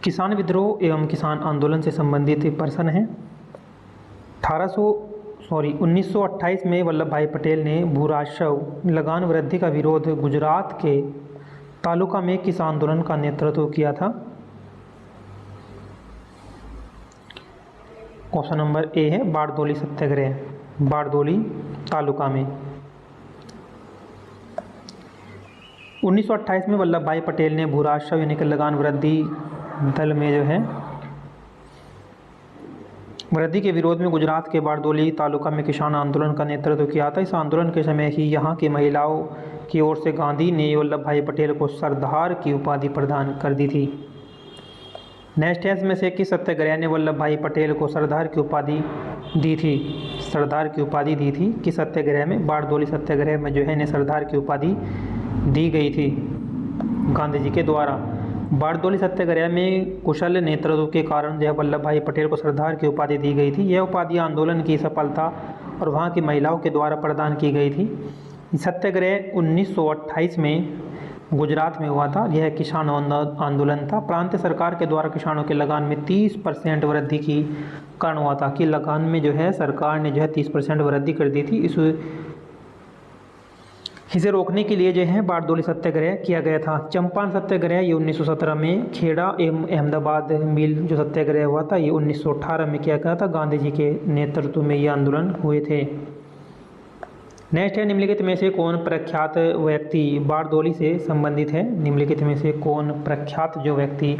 किसान विद्रोह एवं किसान आंदोलन से संबंधित प्रश्न है। 1928 में वल्लभ भाई पटेल ने भूराजस्व लगान वृद्धि का विरोध गुजरात के तालुका में किस आंदोलन का नेतृत्व किया था? ऑप्शन नंबर ए है बारडोली सत्याग्रह, बारडोली तालुका में। 1928 में वल्लभ भाई पटेल ने भूराजस्व यानी कि लगान वृद्धि दल में जो है वृद्धि के विरोध में गुजरात के बारडोली तालुका में किसान आंदोलन का नेतृत्व किया था। इस आंदोलन के समय ही यहाँ की महिलाओं की ओर से गांधी ने वल्लभ भाई पटेल को सरदार की उपाधि प्रदान कर दी थी। नेक्स्ट है इसमें से किस सत्याग्रह ने वल्लभ भाई पटेल को सरदार की उपाधि दी थी? सरदार की उपाधि दी थी किस सत्याग्रह में? बारडोली सत्याग्रह में जो है इन्हें सरदार की उपाधि दी गई थी गांधी जी के द्वारा। बारडोली सत्याग्रह में कुशल नेतृत्व के कारण जो है वल्लभ भाई पटेल को सरदार की उपाधि दी गई थी। यह उपाधि आंदोलन की सफलता और वहाँ की महिलाओं के द्वारा प्रदान की गई थी। सत्याग्रह 1928 में गुजरात में हुआ था। यह किसान आंदोलन था। प्रांतीय सरकार के द्वारा किसानों के लगान में 30% वृद्धि की कारण हुआ था कि लगान में जो है सरकार ने जो है 30% वृद्धि कर दी थी। इसे रोकने के लिए जो है बारडोली सत्याग्रह किया गया था। चंपारण सत्याग्रह ये 1917 में, खेड़ा एवं अहमदाबाद मिल जो सत्याग्रह हुआ था ये 1918 में किया गया था। गांधी जी के नेतृत्व में ये आंदोलन हुए थे। नेक्स्ट है निम्नलिखित में से कौन प्रख्यात व्यक्ति बारडोली से संबंधित है? निम्नलिखित में से कौन प्रख्यात जो व्यक्ति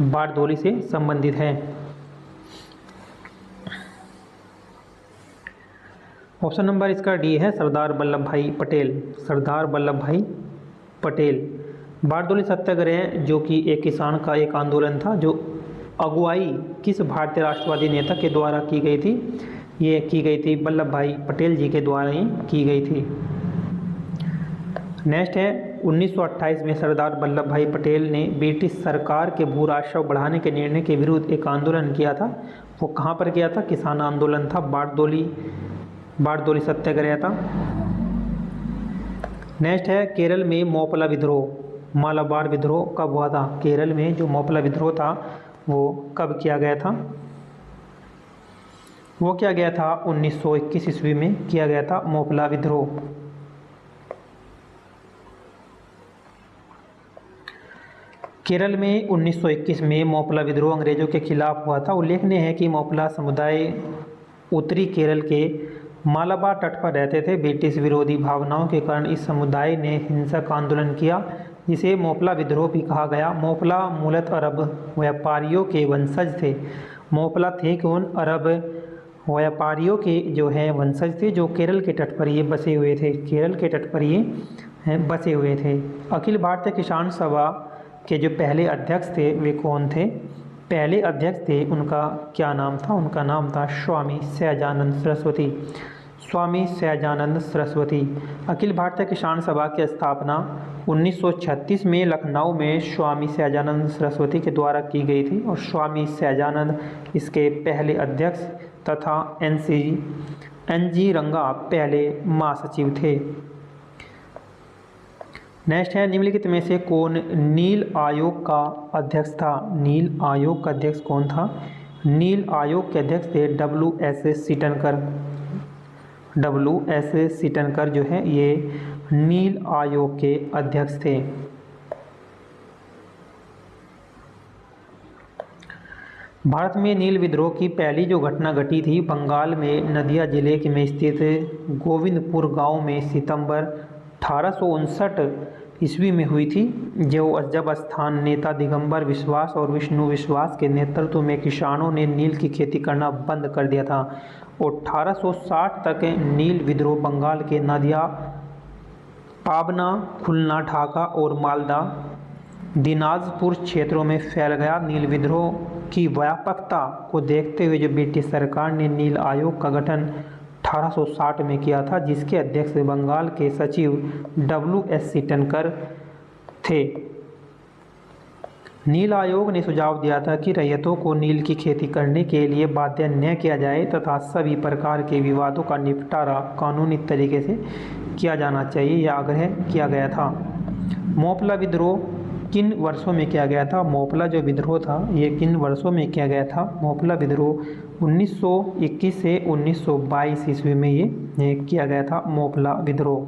बारडोली से संबंधित है? ऑप्शन नंबर इसका डी है सरदार वल्लभ भाई पटेल। सरदार वल्लभ भाई पटेल। बारडोली सत्याग्रह जो कि एक किसान का एक आंदोलन था जो अगुवाई किस भारतीय राष्ट्रवादी नेता के द्वारा की गई थी? ये की गई थी वल्लभ भाई पटेल जी के द्वारा ही की गई थी। नेक्स्ट है 1928 में सरदार वल्लभ भाई पटेल ने ब्रिटिश सरकार के भूराजस्व बढ़ाने के निर्णय के विरुद्ध एक आंदोलन किया था। वो कहाँ पर किया था? किसान आंदोलन था, बारडोली सत्याग्रह था। नेक्स्ट है केरल में मोपला विद्रोह, मालाबार विद्रोह कब हुआ था? केरल में जो मोपला विद्रोह था वो कब किया गया था? वो किया गया था 1921 ईस्वी में किया गया था मोपला विद्रोह। केरल में 1921 में मोपला विद्रोह अंग्रेजों के खिलाफ हुआ था। उल्लेखनीय है कि मोपला समुदाय उत्तरी केरल के मालाबार तट पर रहते थे। ब्रिटिश विरोधी भावनाओं के कारण इस समुदाय ने हिंसक आंदोलन किया जिसे मोपला विद्रोह भी कहा गया। मोपला मूलतः अरब व्यापारियों के वंशज थे। मोपला थे कौन? अरब व्यापारियों के जो है वंशज थे जो केरल के तट पर ये बसे हुए थे। केरल के तट पर ये बसे हुए थे। अखिल भारतीय किसान सभा के जो पहले अध्यक्ष थे वे कौन थे? पहले अध्यक्ष थे उनका क्या नाम था? उनका नाम था स्वामी सहजानंद सरस्वती। स्वामी सहजानंद सरस्वती। अखिल भारतीय किसान सभा की स्थापना 1936 में लखनऊ में स्वामी सहजानंद सरस्वती के द्वारा की गई थी और स्वामी सहजानंद इसके पहले अध्यक्ष तथा NG रंगा पहले महासचिव थे। नेक्स्ट है निम्नलिखित में से कौन नील आयोग का अध्यक्ष था? नील आयोग का अध्यक्ष कौन था? नील आयोग के अध्यक्ष थे WS सीटनकर। WS सीटनकर जो है ये नील आयोग के अध्यक्ष थे। भारत में नील विद्रोह की पहली जो घटना घटी थी बंगाल में नदिया जिले में स्थित गोविंदपुर गांव में सितंबर 1859 ईस्वी में हुई थी। जब स्थान नेता दिगंबर विश्वास और विष्णु विश्वास के नेतृत्व में किसानों ने नील की खेती करना बंद कर दिया था और 1860 तक नील विद्रोह बंगाल के नदिया, पाबना, खुलना, ढाका और मालदा दिनाजपुर क्षेत्रों में फैल गया। नील विद्रोह की व्यापकता को देखते हुए जो ब्रिटिश सरकार ने नील आयोग का गठन 1860 में किया था जिसके अध्यक्ष बंगाल के सचिव WS सीटनकर थे। नील आयोग ने सुझाव दिया था कि रैयतों को नील की खेती करने के लिए बाध्य न किया जाए तथा सभी प्रकार के विवादों का निपटारा कानूनी तरीके से किया जाना चाहिए, यह आग्रह किया गया था। मोपला विद्रोह किन वर्षों में किया गया था? मोपला जो विद्रोह था ये किन वर्षों में किया गया था? मोपला विद्रोह 1921 से 1922 ईस्वी में ये किया गया था, मोपला विद्रोह।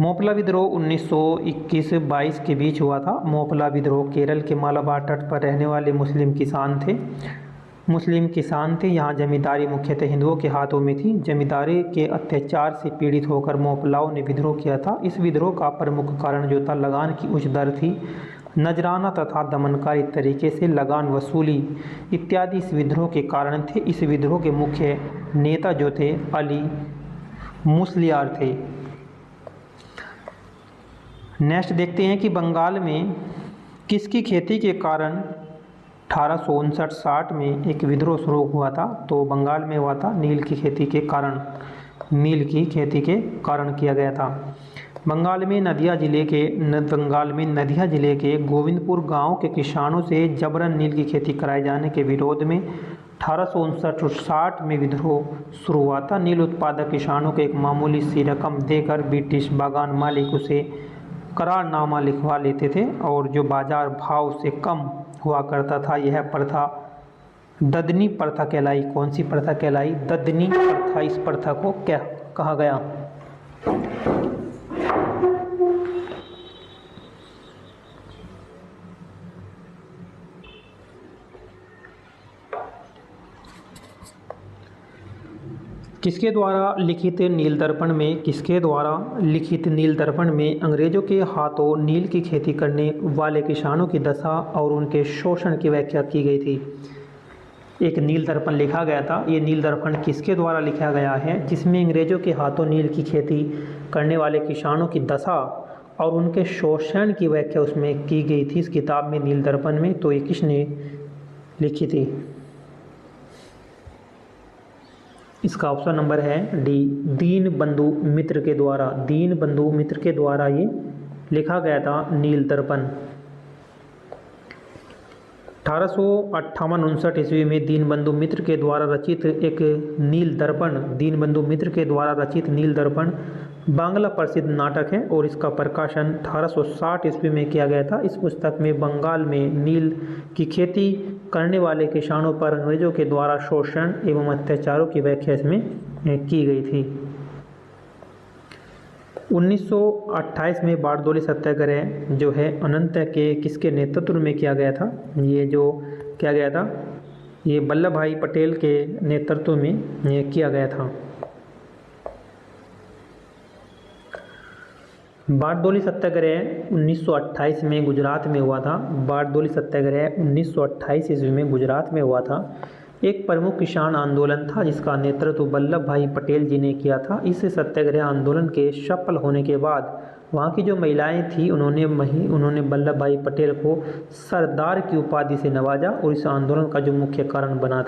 मोपला विद्रोह 1921-22 के बीच हुआ था। मोपला विद्रोह केरल के मालाबार तट पर रहने वाले मुस्लिम किसान थे। यहाँ जमींदारी मुख्यतः हिंदुओं के हाथों में थी। जमींदारी के अत्याचार से पीड़ित होकर मोपलाओं ने विद्रोह किया था। इस विद्रोह का प्रमुख कारण जो था लगान की उच्च दर थी। नजराना तथा दमनकारी तरीके से लगान वसूली इत्यादि इस विद्रोह के कारण थे। इस विद्रोह के मुख्य नेता जो थे अली मुसलियार थे। नेक्स्ट देखते हैं कि बंगाल में किसकी खेती के कारण 1859-60 में एक विद्रोह शुरू हुआ था? तो बंगाल में हुआ था नील की खेती के कारण, किया गया था। बंगाल में नदिया जिले के गोविंदपुर गांव के किसानों से जबरन नील की खेती कराए जाने के विरोध में 1859-60 में विद्रोह शुरू हुआ था। नील उत्पादक किसानों को एक मामूली सी रकम देकर ब्रिटिश बागान मालिक उसे करारनामा लिखवा लेते थे और जो बाजार भाव से कम हुआ करता था। यह प्रथा ददनी प्रथा कहलाई। कौन सी प्रथा कहलाई? ददनी प्रथा। इस प्रथा को क्या कहा गया? किसके द्वारा लिखित नील दर्पण में अंग्रेजों के हाथों नील की खेती करने वाले किसानों की दशा और उनके शोषण की व्याख्या की गई थी। एक नील दर्पण लिखा गया था। ये नील दर्पण किसके द्वारा लिखा गया है? जिसमें अंग्रेजों के हाथों नील की खेती करने वाले किसानों की दशा और उनके शोषण की व्याख्या उसमें की गई थी, इस किताब में नील दर्पण में। तो ये किसने लिखी थी? इसका ऑप्शन नंबर है डी, दीनबंधु मित्र के द्वारा ये लिखा गया था नील दर्पण। 1858-59 ईस्वी में दीनबंधु मित्र के द्वारा रचित नील दर्पण बांग्ला प्रसिद्ध नाटक है और इसका प्रकाशन 1860 ईस्वी में किया गया था। इस पुस्तक में बंगाल में नील की खेती करने वाले किसानों पर अंग्रेजों के द्वारा शोषण एवं अत्याचारों की व्याख्या इसमें की गई थी। 1928 में बारडोली सत्याग्रह जो है अनंत के किसके नेतृत्व में किया गया था? ये जो किया गया था ये वल्लभ भाई पटेल के नेतृत्व में ये किया गया था। बारडोली सत्याग्रह 1928 में गुजरात में हुआ था। बारडोली सत्याग्रह 1928 ईस्वी में गुजरात में हुआ था। एक प्रमुख किसान आंदोलन था जिसका नेतृत्व वल्लभ भाई पटेल जी ने किया था। इस सत्याग्रह आंदोलन के सफल होने के बाद वहाँ की जो महिलाएं थी उन्होंने वल्लभ भाई पटेल को सरदार की उपाधि से नवाजा और इस आंदोलन का जो मुख्य कारण बना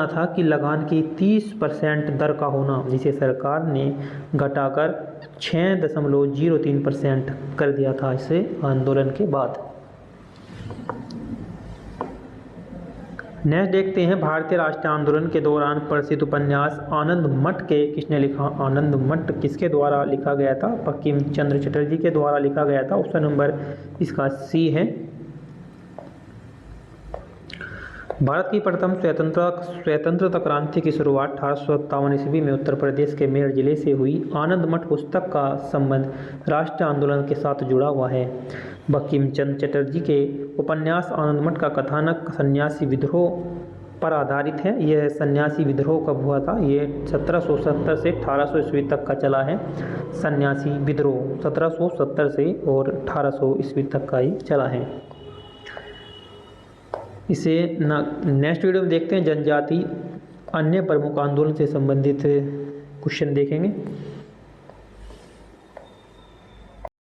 था कि लगान की 30% दर का होना, जिसे सरकार ने घटाकर 6.03% कर दिया था इसे आंदोलन के बाद। नेक्स्ट देखते हैं भारतीय राष्ट्रीय आंदोलन के दौरान प्रसिद्ध उपन्यास आनंद मठ के किसने लिखा? आनंद मठ किसके द्वारा लिखा गया था? बंकिम चंद्र चटर्जी के द्वारा लिखा गया था। ऑप्शन नंबर इसका सी है। भारत की प्रथम स्वतंत्रता क्रांति की शुरुआत 1857 ईस्वी में उत्तर प्रदेश के मेरठ जिले से हुई। आनंद मठ पुस्तक का संबंध राष्ट्रीय आंदोलन के साथ जुड़ा हुआ है। बंकिम चंद्र चटर्जी के उपन्यास आनंद मठ का कथानक सन्यासी विद्रोह पर आधारित है। यह सन्यासी विद्रोह कब हुआ था? ये 1770 से 1800 ईस्वी तक का चला है। सन्यासी विद्रोह 1770 से और 1800 ईस्वी तक का ही चला है। इसे नेक्स्ट वीडियो में देखते हैं जनजाति अन्य प्रमुख आंदोलन से संबंधित क्वेश्चन देखेंगे।